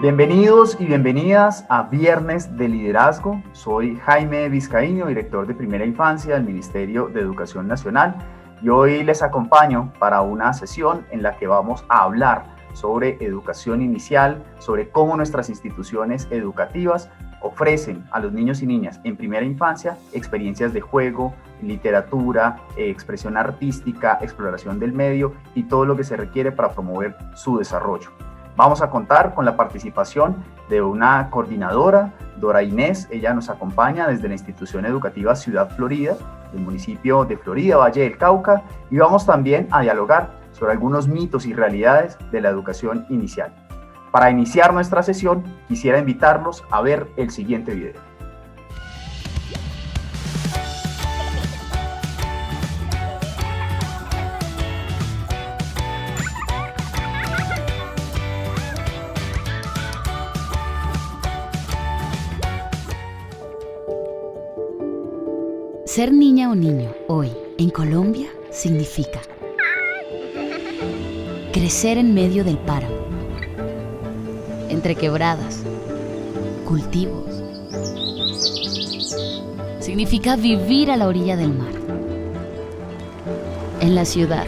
Bienvenidos y bienvenidas a Viernes de Liderazgo. Soy Jaime Vizcaíno, director de Primera Infancia del Ministerio de Educación Nacional, y hoy les acompaño para una sesión en la que vamos a hablar sobre educación inicial, sobre cómo nuestras instituciones educativas ofrecen a los niños y niñas en primera infancia experiencias de juego, literatura, expresión artística, exploración del medio y todo lo que se requiere para promover su desarrollo. Vamos a contar con la participación de una coordinadora, Dora Inés. Ella nos acompaña desde la institución educativa Ciudad Florida, del municipio de Florida, Valle del Cauca, y vamos también a dialogar sobre algunos mitos y realidades de la educación inicial. Para iniciar nuestra sesión, quisiera invitarlos a ver el siguiente video. Ser niña o niño hoy en Colombia significa crecer en medio del páramo, entre quebradas, cultivos. Significa vivir a la orilla del mar. En la ciudad,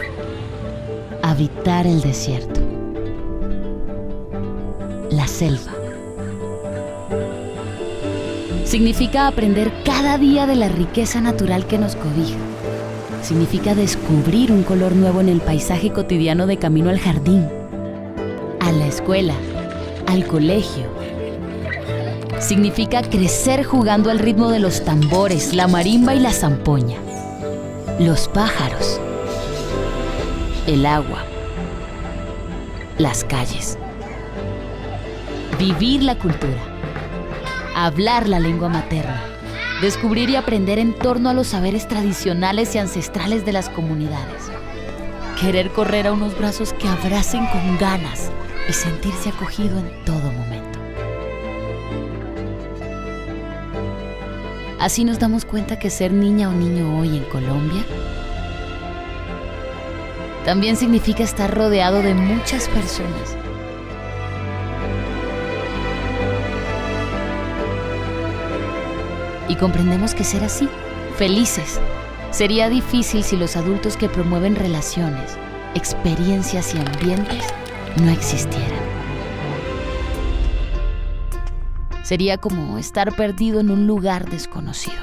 habitar el desierto, la selva. Significa aprender cada día de la riqueza natural que nos cobija. Significa descubrir un color nuevo en el paisaje cotidiano de camino al jardín, a la escuela, al colegio. Significa crecer jugando al ritmo de los tambores, la marimba y la zampoña, los pájaros, el agua, las calles. Vivir la cultura. Hablar la lengua materna, descubrir y aprender en torno a los saberes tradicionales y ancestrales de las comunidades, querer correr a unos brazos que abracen con ganas y sentirse acogido en todo momento. Así nos damos cuenta que ser niña o niño hoy en Colombia también significa estar rodeado de muchas personas. Y comprendemos que ser así, felices, sería difícil si los adultos que promueven relaciones, experiencias y ambientes no existieran. Sería como estar perdido en un lugar desconocido.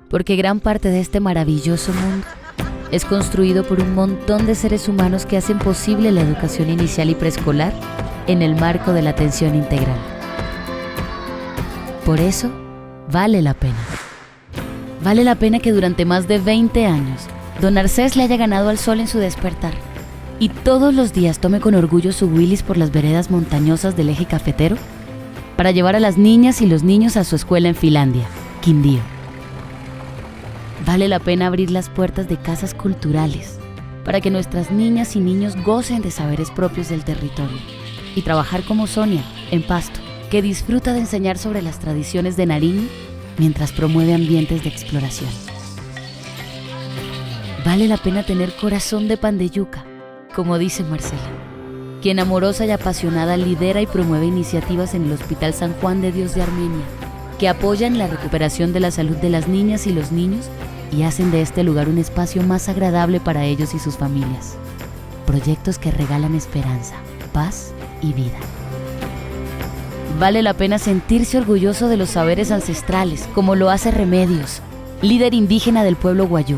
Porque gran parte de este maravilloso mundo es construido por un montón de seres humanos que hacen posible la educación inicial y preescolar en el marco de la atención integral. Por eso, vale la pena. Vale la pena que durante más de 20 años, don Arcés le haya ganado al sol en su despertar y todos los días tome con orgullo su Willys por las veredas montañosas del eje cafetero para llevar a las niñas y los niños a su escuela en Finlandia, Quindío. Vale la pena abrir las puertas de casas culturales para que nuestras niñas y niños gocen de saberes propios del territorio y trabajar como Sonia, en Pasto, que disfruta de enseñar sobre las tradiciones de Nariño mientras promueve ambientes de exploración. Vale la pena tener corazón de pan de yuca, como dice Marcela, quien amorosa y apasionada lidera y promueve iniciativas en el Hospital San Juan de Dios de Armenia, que apoyan la recuperación de la salud de las niñas y los niños y hacen de este lugar un espacio más agradable para ellos y sus familias. Proyectos que regalan esperanza, paz y vida. Vale la pena sentirse orgulloso de los saberes ancestrales, como lo hace Remedios, líder indígena del pueblo Guayú,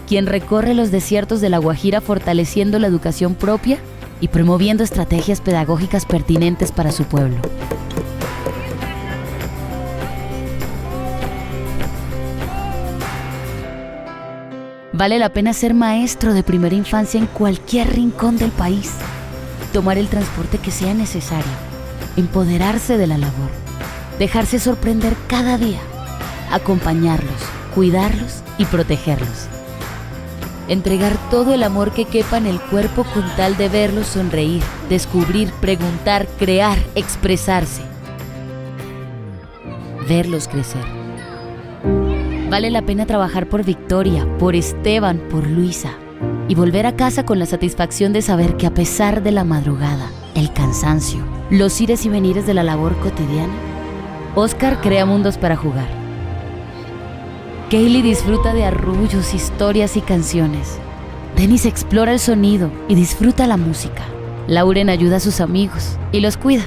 quien recorre los desiertos de La Guajira fortaleciendo la educación propia y promoviendo estrategias pedagógicas pertinentes para su pueblo. Vale la pena ser maestro de primera infancia en cualquier rincón del país, tomar el transporte que sea necesario, empoderarse de la labor, dejarse sorprender cada día, acompañarlos, cuidarlos y protegerlos. Entregar todo el amor que quepa en el cuerpo con tal de verlos sonreír, descubrir, preguntar, crear, expresarse. Verlos crecer. Vale la pena trabajar por Victoria, por Esteban, por Luisa y volver a casa con la satisfacción de saber que a pesar de la madrugada, el cansancio, los ires y venires de la labor cotidiana, Oscar crea mundos para jugar. Kaylee disfruta de arrullos, historias y canciones. Dennis explora el sonido y disfruta la música. Lauren ayuda a sus amigos y los cuida.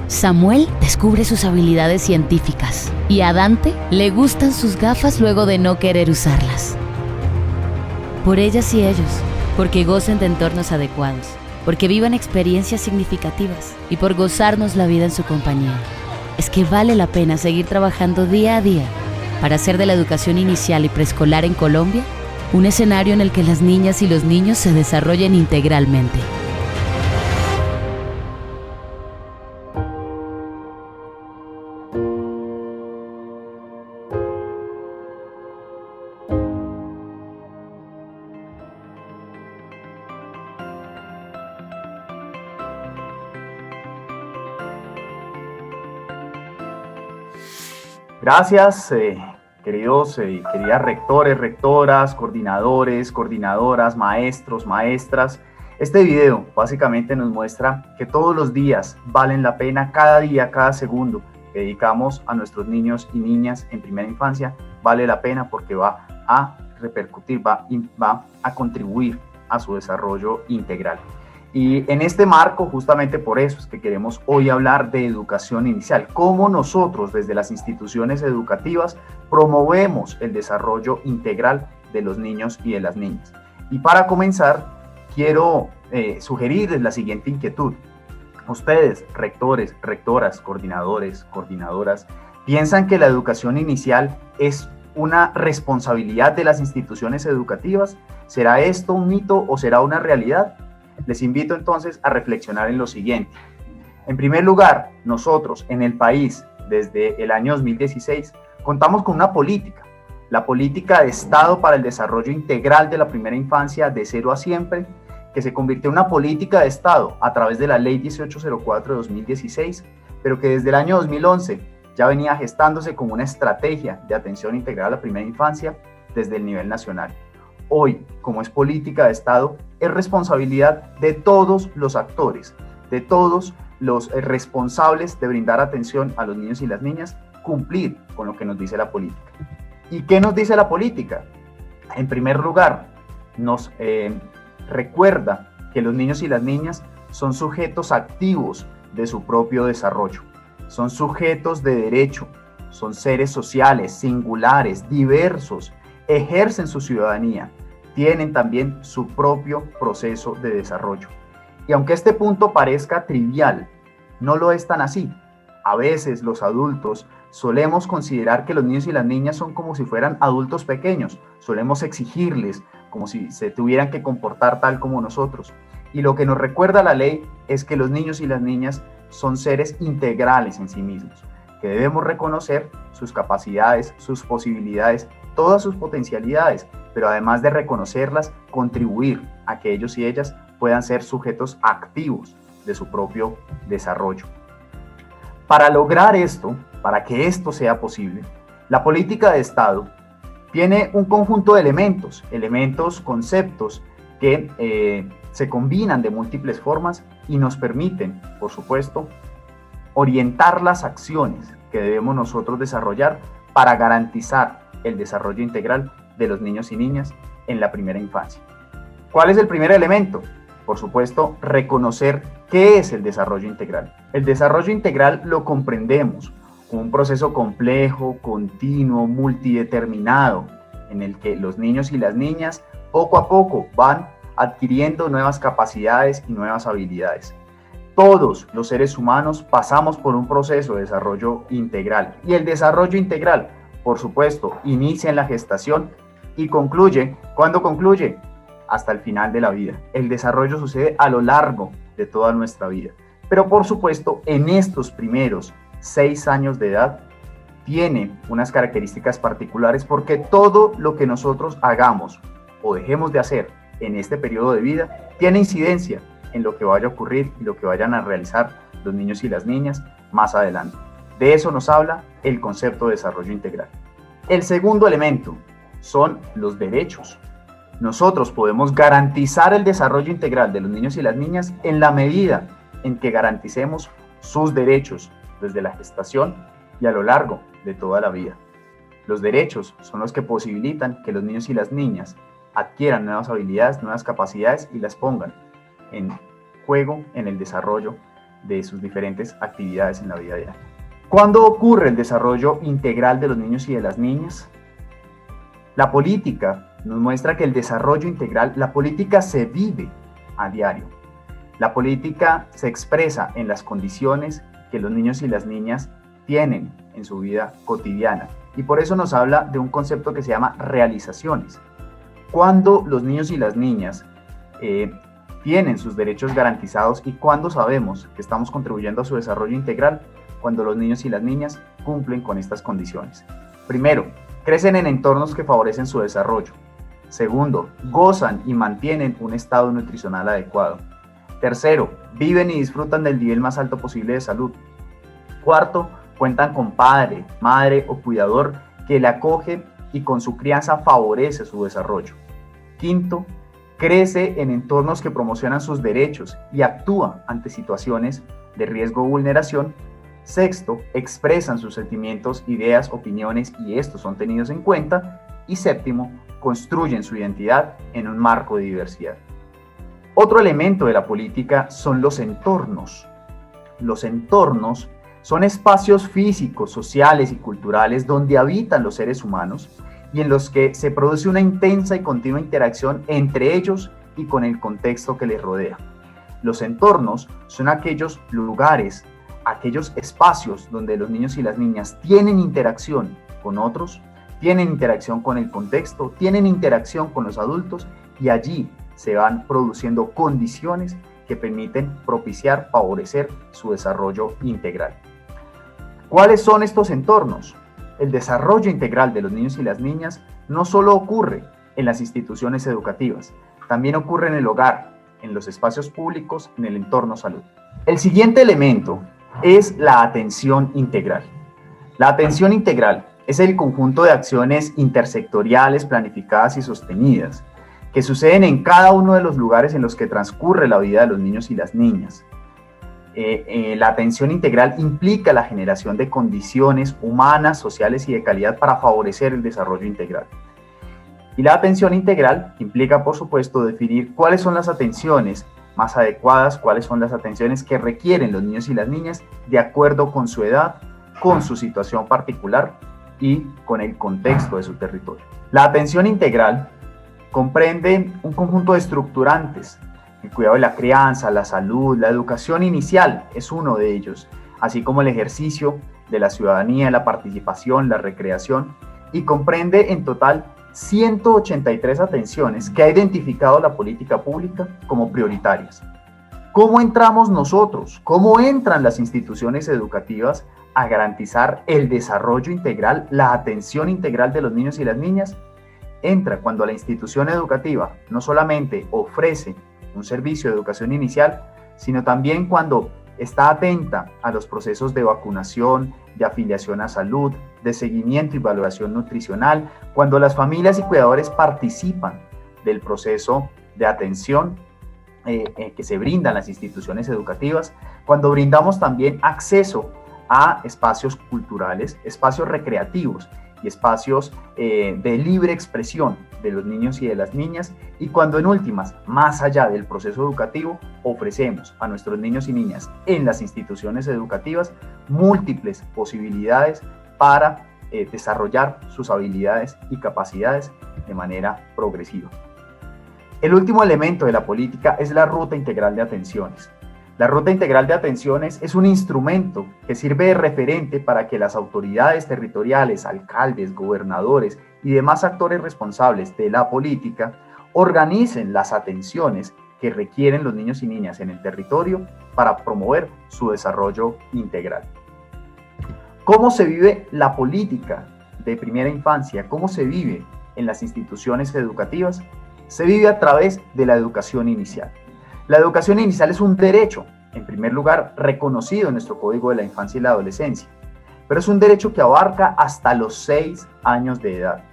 Samuel descubre sus habilidades científicas y a Dante le gustan sus gafas luego de no querer usarlas. Por ellas y ellos, porque gocen de entornos adecuados, porque vivan experiencias significativas y por gozarnos la vida en su compañía. Es que vale la pena seguir trabajando día a día para hacer de la educación inicial y preescolar en Colombia un escenario en el que las niñas y los niños se desarrollen integralmente. Gracias, queridos y queridas rectores, rectoras, coordinadores, coordinadoras, maestros, maestras. Este video básicamente nos muestra que todos los días valen la pena, cada día, cada segundo que dedicamos a nuestros niños y niñas en primera infancia, vale la pena porque va a repercutir, va a contribuir a su desarrollo integral. Y en este marco, justamente por eso es que queremos hoy hablar de educación inicial, cómo nosotros desde las instituciones educativas promovemos el desarrollo integral de los niños y de las niñas. Y para comenzar, quiero sugerirles la siguiente inquietud. Ustedes, rectores, rectoras, coordinadores, coordinadoras, ¿piensan que la educación inicial es una responsabilidad de las instituciones educativas? ¿Será esto un mito o será una realidad? Les invito entonces a reflexionar en lo siguiente. En primer lugar, nosotros en el país, desde el año 2016, contamos con una política, la política de Estado para el desarrollo integral de la primera infancia de 0 a siempre, que se convirtió en una política de Estado a través de la Ley 1804 de 2016, pero que desde el año 2011 ya venía gestándose como una estrategia de atención integral a la primera infancia desde el nivel nacional. Hoy, como es política de Estado, es responsabilidad de todos los actores, de todos los responsables de brindar atención a los niños y las niñas, cumplir con lo que nos dice la política. ¿Y qué nos dice la política? En primer lugar, nos recuerda que los niños y las niñas son sujetos activos de su propio desarrollo, son sujetos de derecho, son seres sociales, singulares, diversos, ejercen su ciudadanía, tienen también su propio proceso de desarrollo. Y aunque este punto parezca trivial, no lo es tan así. A veces los adultos solemos considerar que los niños y las niñas son como si fueran adultos pequeños, solemos exigirles como si se tuvieran que comportar tal como nosotros. Y lo que nos recuerda la ley es que los niños y las niñas son seres integrales en sí mismos, que debemos reconocer sus capacidades, sus posibilidades, todas sus potencialidades, pero además de reconocerlas, contribuir a que ellos y ellas puedan ser sujetos activos de su propio desarrollo. Para lograr esto, para que esto sea posible, la política de Estado tiene un conjunto de elementos, conceptos que se combinan de múltiples formas y nos permiten, por supuesto, orientar las acciones que debemos nosotros desarrollar para garantizar el desarrollo integral de los niños y niñas en la primera infancia. ¿Cuál es el primer elemento? Por supuesto, reconocer qué es el desarrollo integral. El desarrollo integral lo comprendemos como un proceso complejo, continuo, multideterminado, en el que los niños y las niñas poco a poco van adquiriendo nuevas capacidades y nuevas habilidades. Todos los seres humanos pasamos por un proceso de desarrollo integral y el desarrollo integral, por supuesto, inicia en la gestación y concluye. ¿Cuándo concluye? Hasta el final de la vida. El desarrollo sucede a lo largo de toda nuestra vida. Pero por supuesto, en estos primeros 6 años de edad, tiene unas características particulares porque todo lo que nosotros hagamos o dejemos de hacer en este periodo de vida tiene incidencia en lo que vaya a ocurrir y lo que vayan a realizar los niños y las niñas más adelante. De eso nos habla el concepto de desarrollo integral. El segundo elemento son los derechos. Nosotros podemos garantizar el desarrollo integral de los niños y las niñas en la medida en que garanticemos sus derechos desde la gestación y a lo largo de toda la vida. Los derechos son los que posibilitan que los niños y las niñas adquieran nuevas habilidades, nuevas capacidades y las pongan en juego en el desarrollo de sus diferentes actividades en la vida diaria. ¿Cuándo ocurre el desarrollo integral de los niños y de las niñas? La política nos muestra que el desarrollo integral, la política se vive a diario. La política se expresa en las condiciones que los niños y las niñas tienen en su vida cotidiana. Y por eso nos habla de un concepto que se llama realizaciones. Cuando los niños y las niñas tienen sus derechos garantizados y cuando sabemos que estamos contribuyendo a su desarrollo integral, cuando los niños y las niñas cumplen con estas condiciones. Primero, crecen en entornos que favorecen su desarrollo. Segundo, gozan y mantienen un estado nutricional adecuado. Tercero, viven y disfrutan del nivel más alto posible de salud. Cuarto, cuentan con padre, madre o cuidador que le acoge y con su crianza favorece su desarrollo. Quinto, crece en entornos que promocionan sus derechos y actúa ante situaciones de riesgo o vulneración. Sexto, expresan sus sentimientos, ideas, opiniones y estos son tenidos en cuenta. Y séptimo, construyen su identidad en un marco de diversidad. Otro elemento de la política son los entornos. Los entornos son espacios físicos, sociales y culturales donde habitan los seres humanos y en los que se produce una intensa y continua interacción entre ellos y con el contexto que les rodea. Los entornos son aquellos lugares, aquellos espacios donde los niños y las niñas tienen interacción con otros, tienen interacción con el contexto, tienen interacción con los adultos y allí se van produciendo condiciones que permiten propiciar, favorecer su desarrollo integral. ¿Cuáles son estos entornos? El desarrollo integral de los niños y las niñas no solo ocurre en las instituciones educativas, también ocurre en el hogar, en los espacios públicos, en el entorno salud. El siguiente elemento es la atención integral. La atención integral es el conjunto de acciones intersectoriales, planificadas y sostenidas, que suceden en cada uno de los lugares en los que transcurre la vida de los niños y las niñas. La atención integral implica la generación de condiciones humanas, sociales y de calidad para favorecer el desarrollo integral. Y la atención integral implica, por supuesto, definir cuáles son las atenciones más adecuadas, cuáles son las atenciones que requieren los niños y las niñas de acuerdo con su edad, con su situación particular y con el contexto de su territorio. La atención integral comprende un conjunto de estructurantes. El cuidado de la crianza, la salud, la educación inicial es uno de ellos, así como el ejercicio de la ciudadanía, la participación, la recreación, y comprende en total 183 atenciones que ha identificado la política pública como prioritarias. ¿Cómo entramos nosotros? ¿Cómo entran las instituciones educativas a garantizar el desarrollo integral, la atención integral de los niños y las niñas? Entra cuando la institución educativa no solamente ofrece un servicio de educación inicial, sino también cuando está atenta a los procesos de vacunación, de afiliación a salud, de seguimiento y valoración nutricional, cuando las familias y cuidadores participan del proceso de atención que se brindan las instituciones educativas, cuando brindamos también acceso a espacios culturales, espacios recreativos y espacios de libre expresión de los niños y de las niñas, y cuando en últimas, más allá del proceso educativo, ofrecemos a nuestros niños y niñas en las instituciones educativas múltiples posibilidades para desarrollar sus habilidades y capacidades de manera progresiva. El último elemento de la política es la ruta integral de atenciones. La ruta integral de atenciones es un instrumento que sirve de referente para que las autoridades territoriales, alcaldes, gobernadores y demás actores responsables de la política organicen las atenciones que requieren los niños y niñas en el territorio para promover su desarrollo integral. ¿Cómo se vive la política de primera infancia? ¿Cómo se vive en las instituciones educativas? Se vive a través de la educación inicial. La educación inicial es un derecho, en primer lugar, reconocido en nuestro Código de la Infancia y la Adolescencia, pero es un derecho que abarca hasta los 6 años de edad.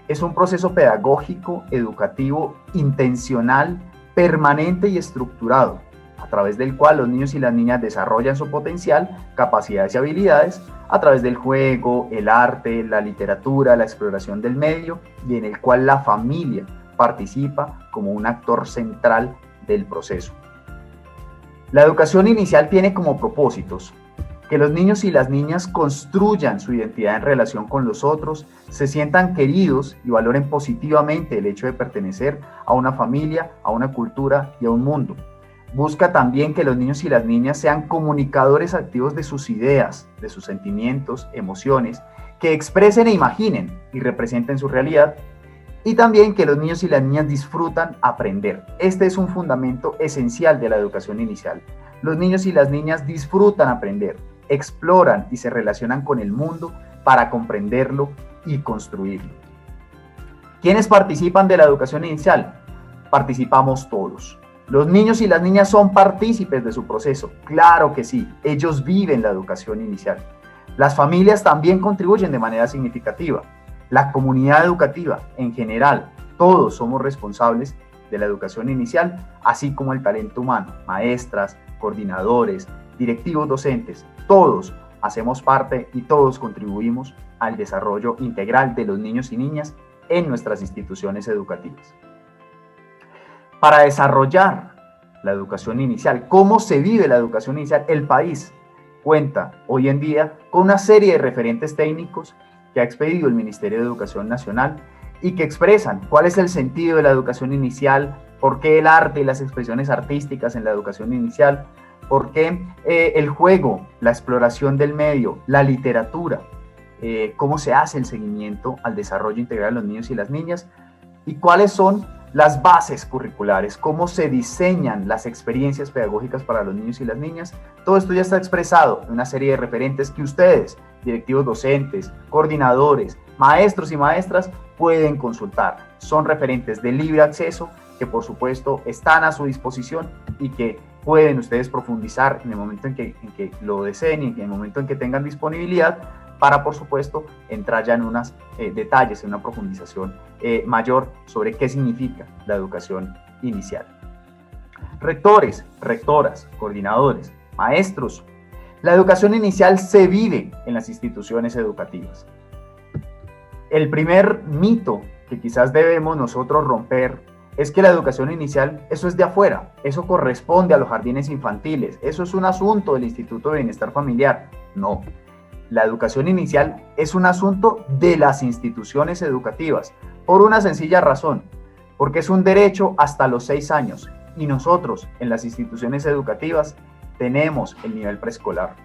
Es un proceso pedagógico, educativo, intencional, permanente y estructurado, a través del cual los niños y las niñas desarrollan su potencial, capacidades y habilidades, a través del juego, el arte, la literatura, la exploración del medio, y en el cual la familia participa como un actor central del proceso. La educación inicial tiene como propósitos que los niños y las niñas construyan su identidad en relación con los otros, se sientan queridos y valoren positivamente el hecho de pertenecer a una familia, a una cultura y a un mundo. Busca también que los niños y las niñas sean comunicadores activos de sus ideas, de sus sentimientos, emociones, que expresen e imaginen y representen su realidad, y también que los niños y las niñas disfrutan aprender. Este es un fundamento esencial de la educación inicial. Los niños y las niñas disfrutan aprender, exploran y se relacionan con el mundo para comprenderlo y construirlo. ¿Quiénes participan de la educación inicial? Participamos todos. ¿Los niños y las niñas son partícipes de su proceso? Claro que sí, ellos viven la educación inicial. Las familias también contribuyen de manera significativa. La comunidad educativa en general, todos somos responsables de la educación inicial, así como el talento humano, maestras, coordinadores, directivos docentes, todos hacemos parte y todos contribuimos al desarrollo integral de los niños y niñas en nuestras instituciones educativas. Para desarrollar la educación inicial, ¿cómo se vive la educación inicial? El país cuenta hoy en día con una serie de referentes técnicos que ha expedido el Ministerio de Educación Nacional y que expresan cuál es el sentido de la educación inicial, por qué el arte y las expresiones artísticas en la educación inicial, por qué el juego, la exploración del medio, la literatura, cómo se hace el seguimiento al desarrollo integral de los niños y las niñas y cuáles son las bases curriculares, cómo se diseñan las experiencias pedagógicas para los niños y las niñas. Todo esto ya está expresado en una serie de referentes que ustedes, directivos docentes, coordinadores, maestros y maestras, pueden consultar. Son referentes de libre acceso que por supuesto están a su disposición y que pueden ustedes profundizar en el momento en que lo deseen y en el momento en que tengan disponibilidad para, por supuesto, entrar ya en unos detalles, en una profundización mayor sobre qué significa la educación inicial. Rectores, rectoras, coordinadores, maestros, la educación inicial se vive en las instituciones educativas. El primer mito que quizás debemos nosotros romper es que la educación inicial, eso es de afuera, eso corresponde a los jardines infantiles, eso es un asunto del Instituto de Bienestar Familiar. No. La educación inicial es un asunto de las instituciones educativas, por una sencilla razón, porque es un derecho hasta los 6 años, y nosotros en las instituciones educativas tenemos el nivel preescolar,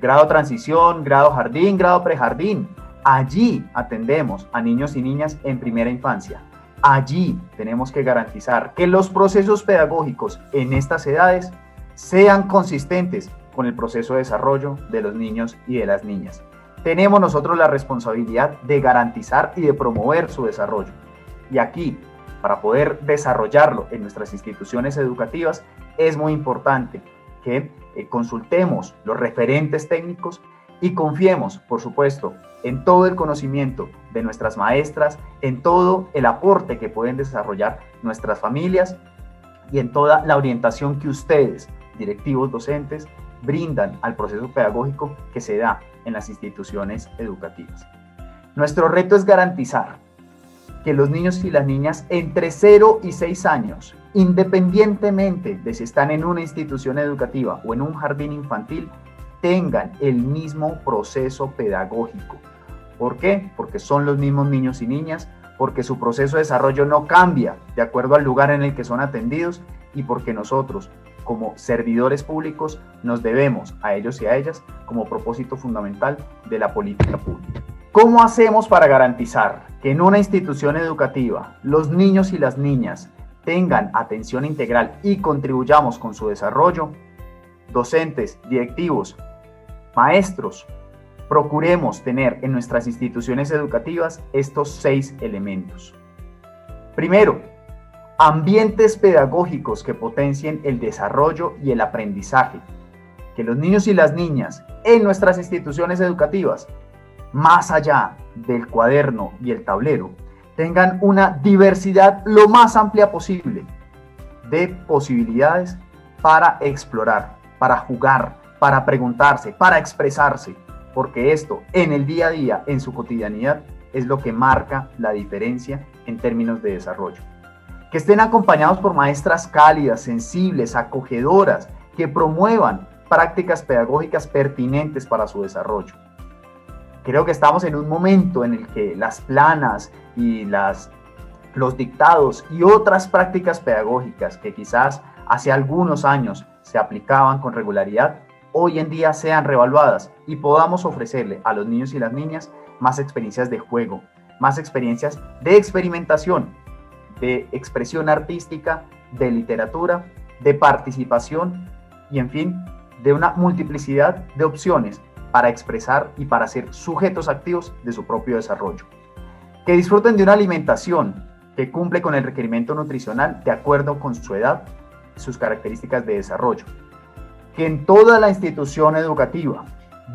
grado transición, grado jardín, grado prejardín. Allí atendemos a niños y niñas en primera infancia. Allí tenemos que garantizar que los procesos pedagógicos en estas edades sean consistentes con el proceso de desarrollo de los niños y de las niñas. Tenemos nosotros la responsabilidad de garantizar y de promover su desarrollo. Y aquí, para poder desarrollarlo en nuestras instituciones educativas, es muy importante que consultemos los referentes técnicos y confiemos, por supuesto, en todo el conocimiento de nuestras maestras, en todo el aporte que pueden desarrollar nuestras familias y en toda la orientación que ustedes, directivos docentes, brindan al proceso pedagógico que se da en las instituciones educativas. Nuestro reto es garantizar que los niños y las niñas entre 0 y 6 años, independientemente de si están en una institución educativa o en un jardín infantil, tengan el mismo proceso pedagógico. ¿Por qué? Porque son los mismos niños y niñas, porque su proceso de desarrollo no cambia de acuerdo al lugar en el que son atendidos y porque nosotros, como servidores públicos, nos debemos a ellos y a ellas como propósito fundamental de la política pública. ¿Cómo hacemos para garantizar que en una institución educativa los niños y las niñas tengan atención integral y contribuyamos con su desarrollo? Docentes, directivos, maestros, procuremos tener en nuestras instituciones educativas estos 6 elementos. Primero, ambientes pedagógicos que potencien el desarrollo y el aprendizaje. Que los niños y las niñas en nuestras instituciones educativas, más allá del cuaderno y el tablero, tengan una diversidad lo más amplia posible de posibilidades para explorar, para jugar, para preguntarse, para expresarse, porque esto en el día a día, en su cotidianidad, es lo que marca la diferencia en términos de desarrollo. Que estén acompañados por maestras cálidas, sensibles, acogedoras, que promuevan prácticas pedagógicas pertinentes para su desarrollo. Creo que estamos en un momento en el que las planas y los dictados y otras prácticas pedagógicas que quizás hace algunos años se aplicaban con regularidad, hoy en día sean reevaluadas y podamos ofrecerle a los niños y las niñas más experiencias de juego, más experiencias de experimentación, de expresión artística, de literatura, de participación y, en fin, de una multiplicidad de opciones para expresar y para ser sujetos activos de su propio desarrollo. Que disfruten de una alimentación que cumple con el requerimiento nutricional de acuerdo con su edad, sus características de desarrollo. Que en toda la institución educativa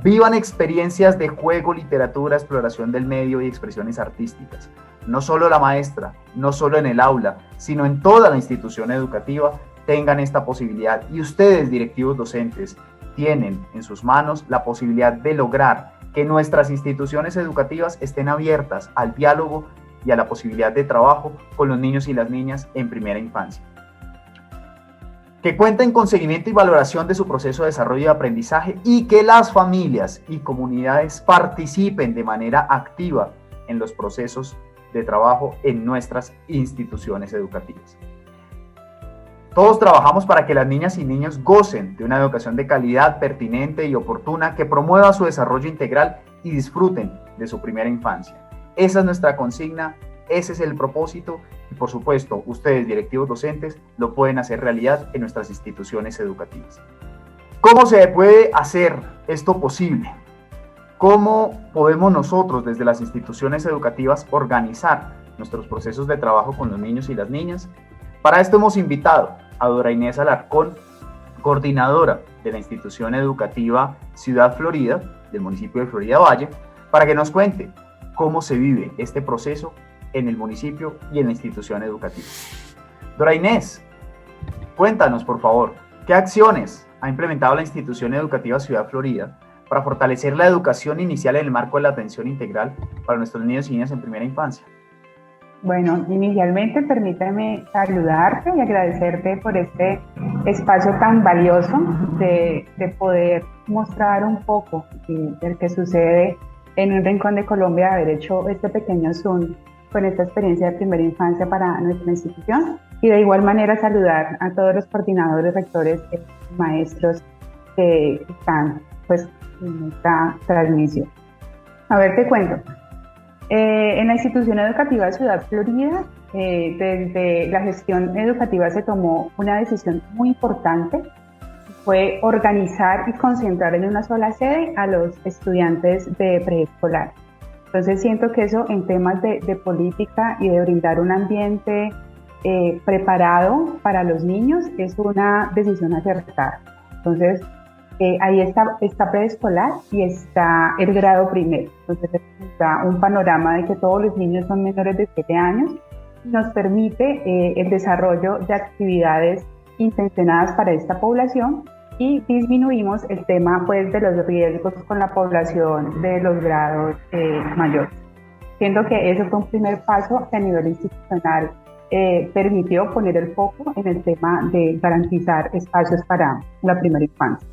vivan experiencias de juego, literatura, exploración del medio y expresiones artísticas. No solo la maestra, no solo en el aula, sino en toda la institución educativa tengan esta posibilidad. Y ustedes, directivos docentes, tienen en sus manos la posibilidad de lograr que nuestras instituciones educativas estén abiertas al diálogo y a la posibilidad de trabajo con los niños y las niñas en primera infancia. Que cuenten con seguimiento y valoración de su proceso de desarrollo y aprendizaje y que las familias y comunidades participen de manera activa en los procesos de trabajo en nuestras instituciones educativas. Todos trabajamos para que las niñas y niños gocen de una educación de calidad, pertinente y oportuna que promueva su desarrollo integral y disfruten de su primera infancia. Esa es nuestra consigna, ese es el propósito y, por supuesto, ustedes, directivos docentes, lo pueden hacer realidad en nuestras instituciones educativas. ¿Cómo se puede hacer esto posible? ¿Cómo podemos nosotros, desde las instituciones educativas, organizar nuestros procesos de trabajo con los niños y las niñas? Para esto hemos invitado a Dora Inés Alarcón, coordinadora de la institución educativa Ciudad Florida, del municipio de Florida Valle, para que nos cuente cómo se vive este proceso en el municipio y en la institución educativa. Dora Inés, cuéntanos, por favor, ¿qué acciones ha implementado la institución educativa Ciudad Florida para fortalecer la educación inicial en el marco de la atención integral para nuestros niños y niñas en primera infancia? Bueno, inicialmente permítame saludarte y agradecerte por este espacio tan valioso de poder mostrar un poco del que sucede en un rincón de Colombia, de haber hecho este pequeño Zoom con esta experiencia de primera infancia para nuestra institución, y de igual manera saludar a todos los coordinadores, rectores, maestros que están pues en esta transmisión. A ver, te cuento. En la institución educativa de Ciudad Florida, desde la gestión educativa se tomó una decisión muy importante, fue organizar y concentrar en una sola sede a los estudiantes de preescolar. Entonces siento que eso en temas de política y de brindar un ambiente preparado para los niños es una decisión acertada. Entonces ahí está preescolar y está el grado primero. Entonces está un panorama de que todos los niños son menores de 7 años. Nos permite el desarrollo de actividades intencionadas para esta población y disminuimos el tema pues, de los riesgos con la población de los grados mayores. Siento que eso fue un primer paso que a nivel institucional permitió poner el foco en el tema de garantizar espacios para la primera infancia.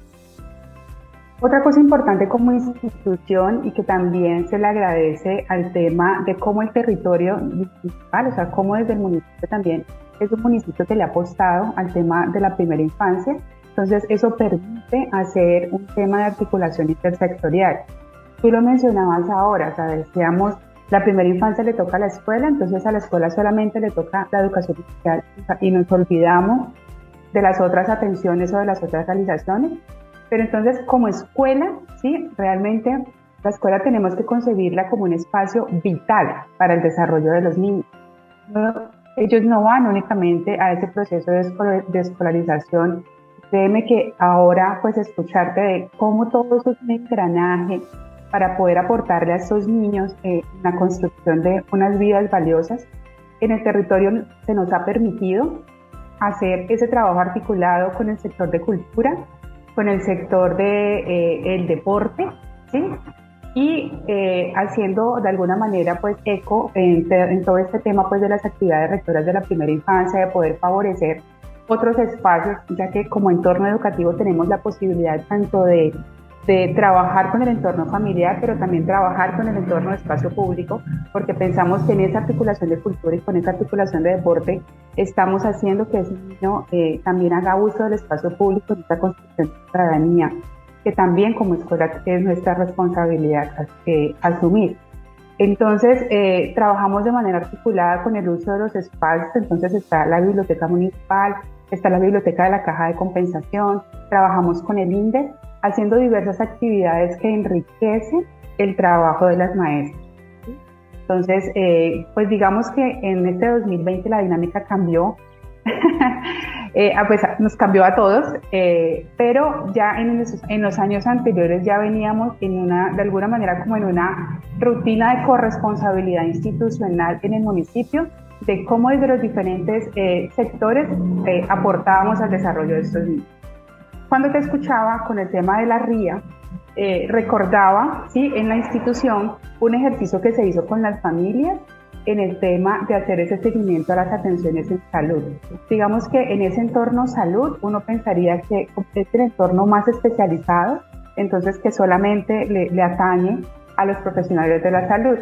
Otra cosa importante como institución y que también se le agradece al tema de cómo el territorio municipal, o sea, cómo desde el municipio también es un municipio que le ha apostado al tema de la primera infancia. Entonces eso permite hacer un tema de articulación intersectorial. Tú lo mencionabas ahora, o sea, decíamos, la primera infancia le toca a la escuela, entonces a la escuela solamente le toca la educación inicial y nos olvidamos de las otras atenciones o de las otras realizaciones. Pero entonces, como escuela, sí, realmente la escuela tenemos que concebirla como un espacio vital para el desarrollo de los niños. Ellos no van únicamente a ese proceso de escolarización. Créeme que ahora, pues, escucharte de cómo todo eso es un engranaje para poder aportarle a estos niños la construcción de unas vidas valiosas. En el territorio se nos ha permitido hacer ese trabajo articulado con el sector de cultura, con el sector de el deporte, ¿sí? Y haciendo de alguna manera pues eco en todo este tema pues de las actividades rectoras de la primera infancia, de poder favorecer otros espacios, ya que como entorno educativo tenemos la posibilidad tanto de trabajar con el entorno familiar, pero también trabajar con el entorno de espacio público, porque pensamos que en esa articulación de cultura y con esa articulación de deporte estamos haciendo que ese niño también haga uso del espacio público en esta construcción de ciudadanía, que también como escuela es nuestra responsabilidad asumir. Entonces, trabajamos de manera articulada con el uso de los espacios. Entonces está la biblioteca municipal, está la biblioteca de la caja de compensación, trabajamos con el INDE, haciendo diversas actividades que enriquecen el trabajo de las maestras. Entonces, pues digamos que en este 2020 la dinámica cambió, pues nos cambió a todos, pero ya en los años anteriores ya veníamos de alguna manera como en una rutina de corresponsabilidad institucional en el municipio, de cómo desde los diferentes sectores aportábamos al desarrollo de estos niños. Cuando te escuchaba con el tema de la RIA, recordaba, ¿sí?, en la institución un ejercicio que se hizo con las familias en el tema de hacer ese seguimiento a las atenciones en salud. Digamos que en ese entorno salud uno pensaría que es el entorno más especializado, entonces que solamente le atañe a los profesionales de la salud.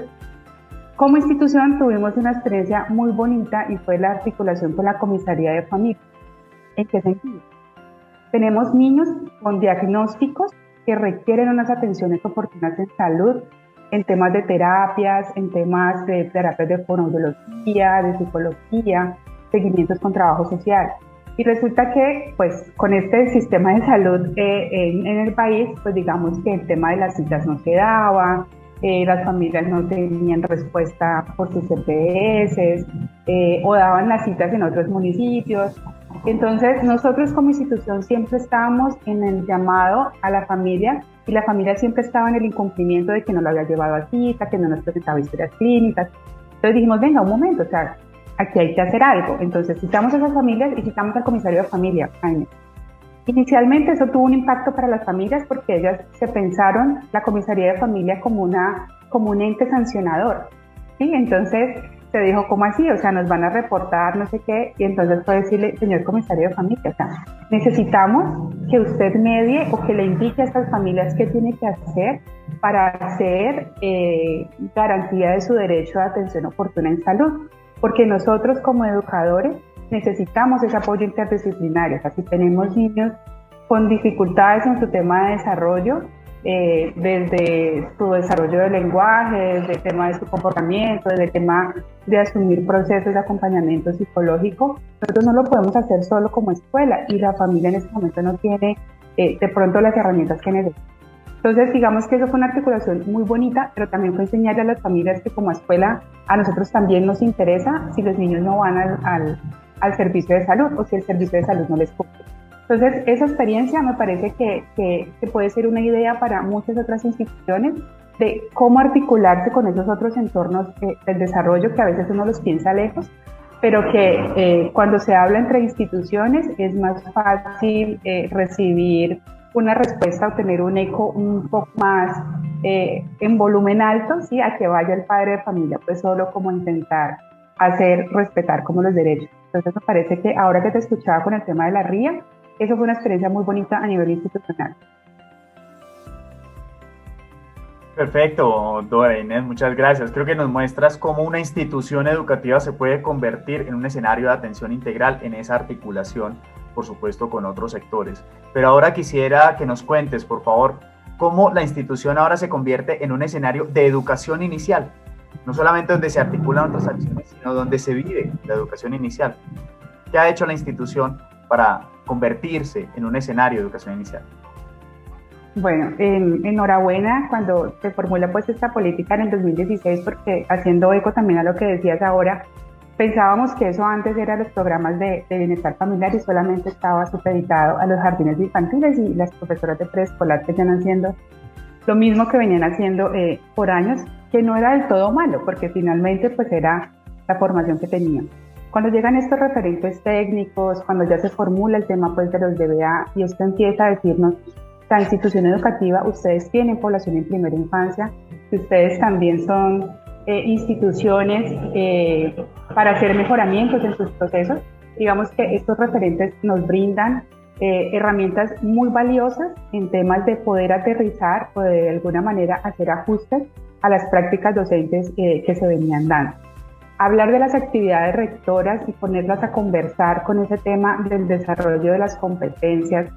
Como institución tuvimos una experiencia muy bonita y fue la articulación con la comisaría de familia. ¿En qué sentido? Tenemos niños con diagnósticos que requieren unas atenciones oportunas en salud, en temas de terapias, en temas de terapias de fonoaudiología, de psicología, seguimientos con trabajo social. Y resulta que, pues, con este sistema de salud en el país, pues digamos que el tema de las citas no se daba, las familias no tenían respuesta por sus EPS, o daban las citas en otros municipios. Entonces, nosotros como institución siempre estábamos en el llamado a la familia, y la familia siempre estaba en el incumplimiento de que no lo había llevado a cita, que no nos presentaba historias clínicas. Entonces dijimos, venga, un momento, o sea, aquí hay que hacer algo. Entonces citamos a esas familias y citamos al comisario de familia, Jaime. Inicialmente eso tuvo un impacto para las familias porque ellas se pensaron la comisaría de familia como un ente sancionador, ¿sí? Entonces se dijo, ¿cómo así? O sea, nos van a reportar, no sé qué, y entonces fue decirle, señor comisario de familia, o sea, necesitamos que usted medie o que le indique a estas familias qué tiene que hacer para hacer garantía de su derecho a atención oportuna en salud, porque nosotros como educadores necesitamos ese apoyo interdisciplinario. O sea, si tenemos niños con dificultades en su tema de desarrollo, desde su desarrollo del lenguaje, desde el tema de su comportamiento, desde el tema de asumir procesos de acompañamiento psicológico, nosotros no lo podemos hacer solo como escuela y la familia en este momento no tiene de pronto las herramientas que necesita. Entonces, digamos que eso fue una articulación muy bonita, pero también fue enseñarle a las familias que como escuela a nosotros también nos interesa si los niños no van al servicio de salud o si el servicio de salud no les cumple. Entonces, esa experiencia me parece que puede ser una idea para muchas otras instituciones de cómo articularse con esos otros entornos del desarrollo que a veces uno los piensa lejos, pero que cuando se habla entre instituciones es más fácil recibir una respuesta o tener un eco un poco más en volumen alto, ¿sí?, a que vaya el padre de familia, pues solo como intentar hacer respetar como los derechos. Entonces me parece que ahora que te escuchaba con el tema de la RIA, eso fue una experiencia muy bonita a nivel institucional. Perfecto, Dora Inés, muchas gracias. Creo que nos muestras cómo una institución educativa se puede convertir en un escenario de atención integral en esa articulación, por supuesto, con otros sectores. Pero ahora quisiera que nos cuentes, por favor, cómo la institución ahora se convierte en un escenario de educación inicial, no solamente donde se articulan otras acciones, sino donde se vive la educación inicial. ¿Qué ha hecho la institución para convertirse en un escenario de educación inicial? Bueno, enhorabuena cuando se formula pues esta política en el 2016, porque haciendo eco también a lo que decías ahora, pensábamos que eso antes era los programas de bienestar familiar y solamente estaba supeditado a los jardines infantiles y las profesoras de preescolar que están haciendo lo mismo que venían haciendo por años, que no era del todo malo, porque finalmente pues era la formación que tenían. Cuando llegan estos referentes técnicos, cuando ya se formula el tema pues de los DBA y esto empieza a decirnos, la institución educativa, ustedes tienen población en primera infancia, que ustedes también son instituciones para hacer mejoramientos en sus procesos. Digamos que estos referentes nos brindan herramientas muy valiosas en temas de poder aterrizar o de alguna manera hacer ajustes a las prácticas docentes que se venían dando. Hablar de las actividades rectoras y ponerlas a conversar con ese tema del desarrollo de las competencias,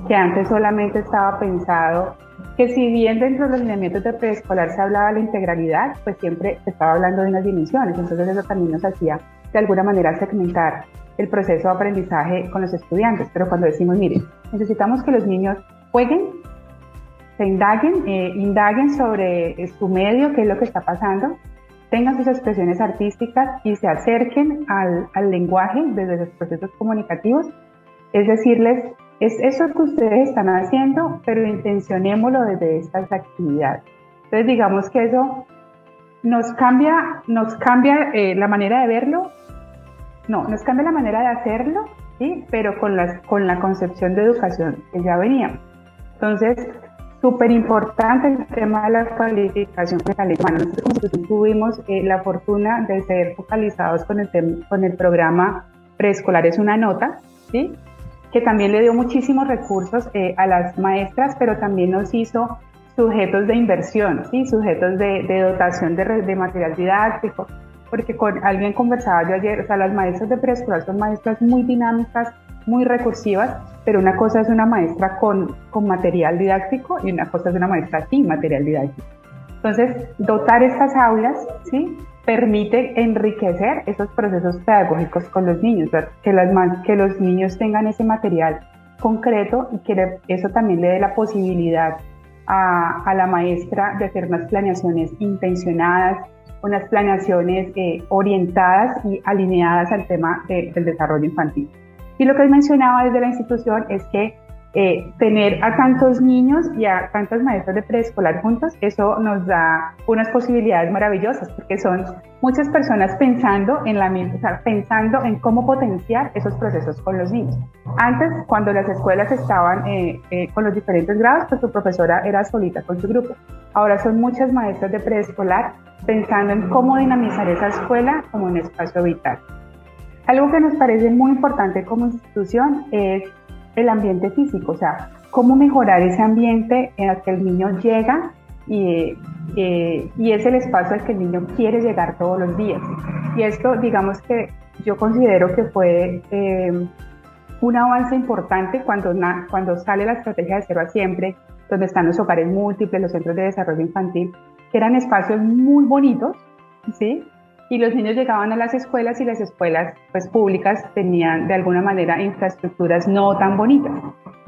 que antes solamente estaba pensado que si bien dentro de los lineamientos de preescolar se hablaba de la integralidad, pues siempre se estaba hablando de unas dimensiones, entonces eso también nos hacía de alguna manera segmentar el proceso de aprendizaje con los estudiantes. Pero cuando decimos, miren, necesitamos que los niños jueguen, se indaguen sobre su medio, qué es lo que está pasando, tengan sus expresiones artísticas y se acerquen al lenguaje desde los procesos comunicativos, es decirles, es eso que ustedes están haciendo, pero intencionémoslo desde estas actividades. Entonces digamos que eso nos cambia la manera de verlo, nos cambia la manera de hacerlo, ¿sí? Pero con la concepción de educación que ya veníamos. Entonces, súper importante el tema de la cualificación de la ley humana. Nosotros tuvimos la fortuna de ser focalizados con el programa Preescolar es una nota, ¿sí? Que también le dio muchísimos recursos a las maestras, pero también nos hizo sujetos de inversión, ¿sí? Sujetos de dotación de material didáctico, porque con alguien conversaba yo ayer, o sea, las maestras de preescolar son maestras muy dinámicas, muy recursivas, pero una cosa es una maestra con material didáctico y una cosa es una maestra sin material didáctico. Entonces, dotar estas aulas, ¿sí? Permite enriquecer esos procesos pedagógicos con los niños, que los niños tengan ese material concreto y que eso también le dé la posibilidad a la maestra de hacer unas planeaciones intencionadas, unas planeaciones orientadas y alineadas al tema del desarrollo infantil. Y lo que mencionaba desde la institución es que tener a tantos niños y a tantas maestras de preescolar juntos, eso nos da unas posibilidades maravillosas, porque son muchas personas pensando pensando en cómo potenciar esos procesos con los niños. Antes, cuando las escuelas estaban con los diferentes grados, pues su profesora era solita con su grupo. Ahora son muchas maestras de preescolar pensando en cómo dinamizar esa escuela como un espacio vital. Algo que nos parece muy importante como institución es el ambiente físico, o sea, cómo mejorar ese ambiente en el que el niño llega y es el espacio al que el niño quiere llegar todos los días. Y esto, digamos que yo considero que fue un avance importante cuando sale la estrategia de 0 a siempre, donde están los hogares múltiples, los centros de desarrollo infantil, que eran espacios muy bonitos, ¿sí? Y los niños llegaban a las escuelas y las escuelas pues, públicas tenían de alguna manera infraestructuras no tan bonitas.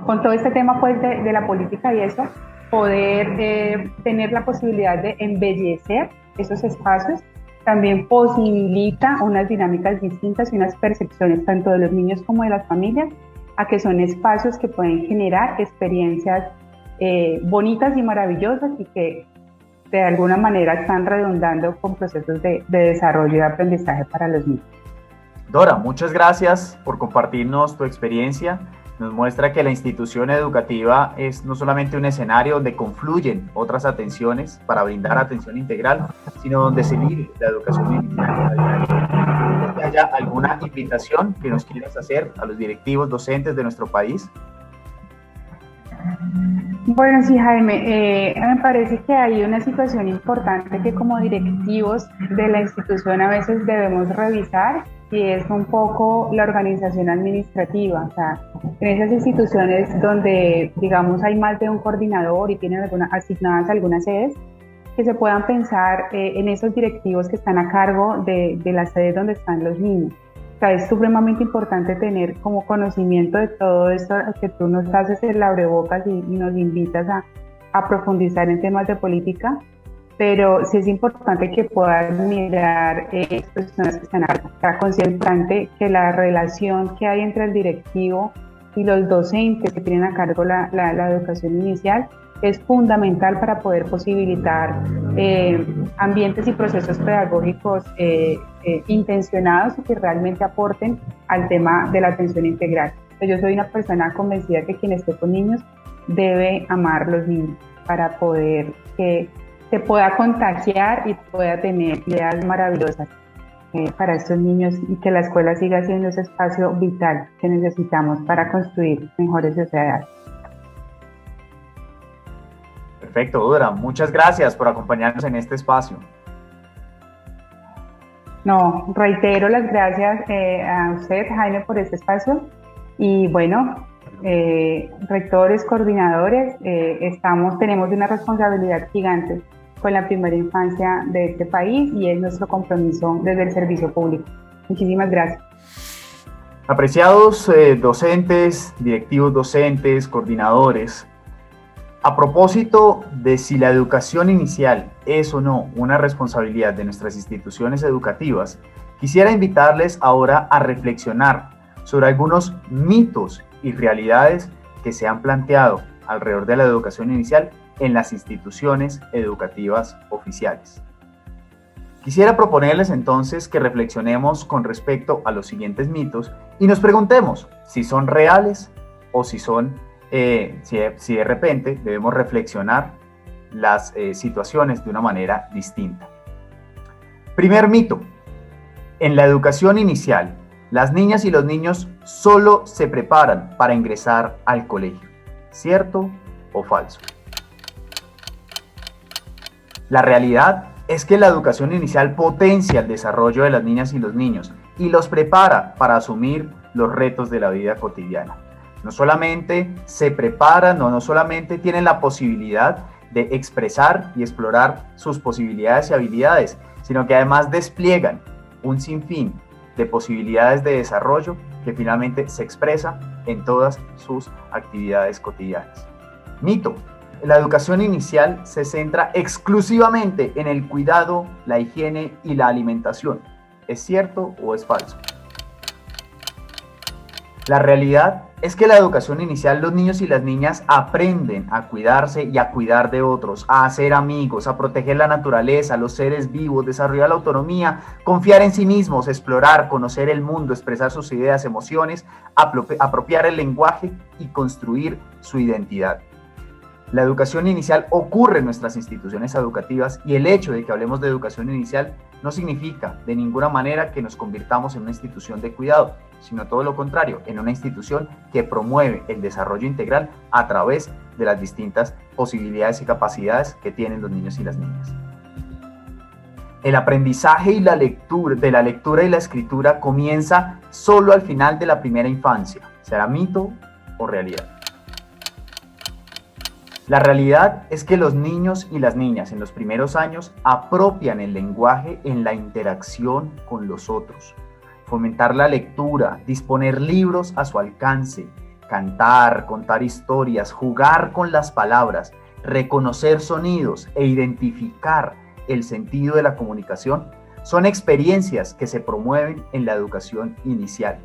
Con todo este tema pues, de la política y eso, poder tener la posibilidad de embellecer esos espacios también posibilita unas dinámicas distintas y unas percepciones tanto de los niños como de las familias a que son espacios que pueden generar experiencias bonitas y maravillosas y que de alguna manera están redundando con procesos de desarrollo y de aprendizaje para los niños. Dora, muchas gracias por compartirnos tu experiencia. Nos muestra que la institución educativa es no solamente un escenario donde confluyen otras atenciones para brindar atención integral, sino donde se vive la educación integral. ¿Que haya alguna invitación que nos quieras hacer a los directivos docentes de nuestro país? Bueno, sí, Jaime, me parece que hay una situación importante que como directivos de la institución a veces debemos revisar y es un poco la organización administrativa. O sea, en esas instituciones donde, digamos, hay más de un coordinador y tienen asignadas algunas sedes, que se puedan pensar en esos directivos que están a cargo de las sedes donde están los niños. O sea, es supremamente importante tener como conocimiento de todo esto que tú nos haces el abrebocas y nos invitas a profundizar en temas de política, pero sí es importante que puedan mirar personas que están a cargo. Está consciente que la relación que hay entre el directivo y los docentes que tienen a cargo la educación inicial es fundamental para poder posibilitar ambientes y procesos pedagógicos intencionados y que realmente aporten al tema de la atención integral. Yo soy una persona convencida que quien esté con niños debe amar los niños para poder que se pueda contagiar y pueda tener ideas maravillosas para estos niños y que la escuela siga siendo ese espacio vital que necesitamos para construir mejores sociedades. Perfecto, Dora. Muchas gracias por acompañarnos en este espacio. No, reitero las gracias a usted, Jaime, por este espacio. Y bueno, rectores, coordinadores, tenemos una responsabilidad gigante con la primera infancia de este país y es nuestro compromiso desde el servicio público. Muchísimas gracias. Apreciados docentes, directivos docentes, coordinadores, a propósito de si la educación inicial es o no una responsabilidad de nuestras instituciones educativas, quisiera invitarles ahora a reflexionar sobre algunos mitos y realidades que se han planteado alrededor de la educación inicial en las instituciones educativas oficiales. Quisiera proponerles entonces que reflexionemos con respecto a los siguientes mitos y nos preguntemos si son reales o si de repente debemos reflexionar las situaciones de una manera distinta. Primer mito: en la educación inicial, las niñas y los niños solo se preparan para ingresar al colegio. ¿Cierto o falso? La realidad es que la educación inicial potencia el desarrollo de las niñas y los niños y los prepara para asumir los retos de la vida cotidiana. No solamente se preparan o no solamente tienen la posibilidad de expresar y explorar sus posibilidades y habilidades, sino que además despliegan un sinfín de posibilidades de desarrollo que finalmente se expresa en todas sus actividades cotidianas. Mito: la educación inicial se centra exclusivamente en el cuidado, la higiene y la alimentación. ¿Es cierto o es falso? La realidad es que en la educación inicial los niños y las niñas aprenden a cuidarse y a cuidar de otros, a hacer amigos, a proteger la naturaleza, los seres vivos, desarrollar la autonomía, confiar en sí mismos, explorar, conocer el mundo, expresar sus ideas, emociones, apropiar el lenguaje y construir su identidad. La educación inicial ocurre en nuestras instituciones educativas y el hecho de que hablemos de educación inicial no significa de ninguna manera que nos convirtamos en una institución de cuidado, sino todo lo contrario, en una institución que promueve el desarrollo integral a través de las distintas posibilidades y capacidades que tienen los niños y las niñas. El aprendizaje y de la lectura y la escritura comienza solo al final de la primera infancia. ¿Será mito o realidad? La realidad es que los niños y las niñas en los primeros años apropian el lenguaje en la interacción con los otros. Fomentar la lectura, disponer libros a su alcance, cantar, contar historias, jugar con las palabras, reconocer sonidos e identificar el sentido de la comunicación son experiencias que se promueven en la educación inicial.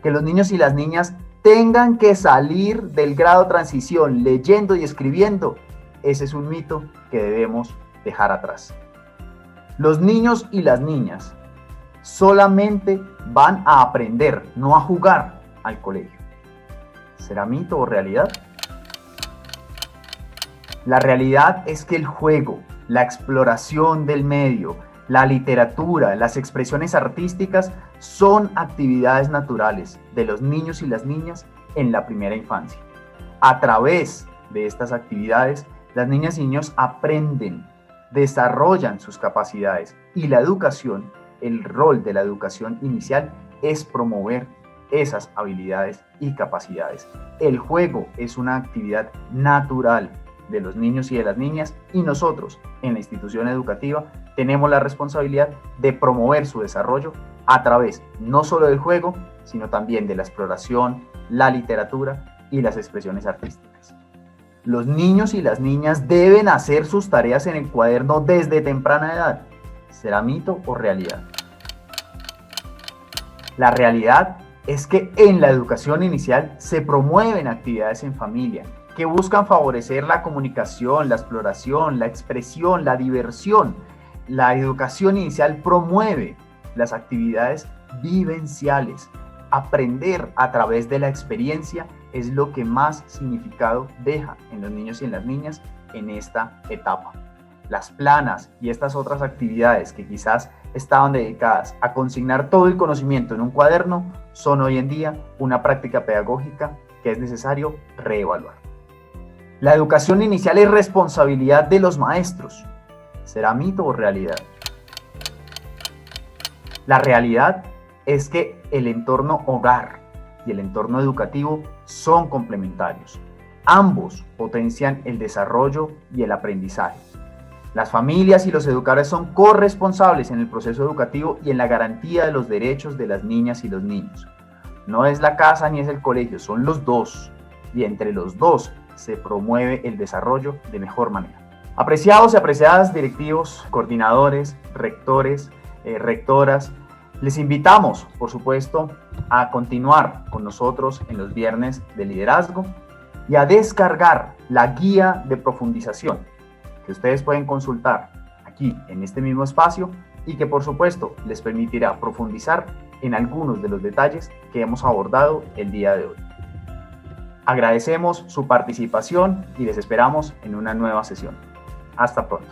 Que los niños y las niñas tengan que salir del grado transición leyendo y escribiendo, ese es un mito que debemos dejar atrás. Los niños y las niñas solamente van a aprender, no a jugar al colegio. ¿Será mito o realidad? La realidad es que el juego, la exploración del medio, la literatura, las expresiones artísticas son actividades naturales de los niños y las niñas en la primera infancia. A través de estas actividades, las niñas y niños aprenden, desarrollan sus capacidades y la educación, el rol de la educación inicial es promover esas habilidades y capacidades. El juego es una actividad natural de los niños y de las niñas y nosotros en la institución educativa tenemos la responsabilidad de promover su desarrollo a través no solo del juego, sino también de la exploración, la literatura y las expresiones artísticas. Los niños y las niñas deben hacer sus tareas en el cuaderno desde temprana edad. ¿Será mito o realidad? La realidad es que en la educación inicial se promueven actividades en familia, que buscan favorecer la comunicación, la exploración, la expresión, la diversión. La educación inicial promueve las actividades vivenciales. Aprender a través de la experiencia es lo que más significado deja en los niños y en las niñas en esta etapa. Las planas y estas otras actividades que quizás estaban dedicadas a consignar todo el conocimiento en un cuaderno son hoy en día una práctica pedagógica que es necesario reevaluar. La educación inicial es responsabilidad de los maestros. ¿Será mito o realidad? La realidad es que el entorno hogar y el entorno educativo son complementarios. Ambos potencian el desarrollo y el aprendizaje. Las familias y los educadores son corresponsables en el proceso educativo y en la garantía de los derechos de las niñas y los niños. No es la casa ni es el colegio, son los dos. Y entre los dos se promueve el desarrollo de mejor manera. Apreciados y apreciadas directivos, coordinadores, rectores, rectoras, les invitamos, por supuesto, a continuar con nosotros en los viernes de liderazgo y a descargar la guía de profundización que ustedes pueden consultar aquí en este mismo espacio y que por supuesto les permitirá profundizar en algunos de los detalles que hemos abordado el día de hoy. Agradecemos su participación y les esperamos en una nueva sesión. Hasta pronto.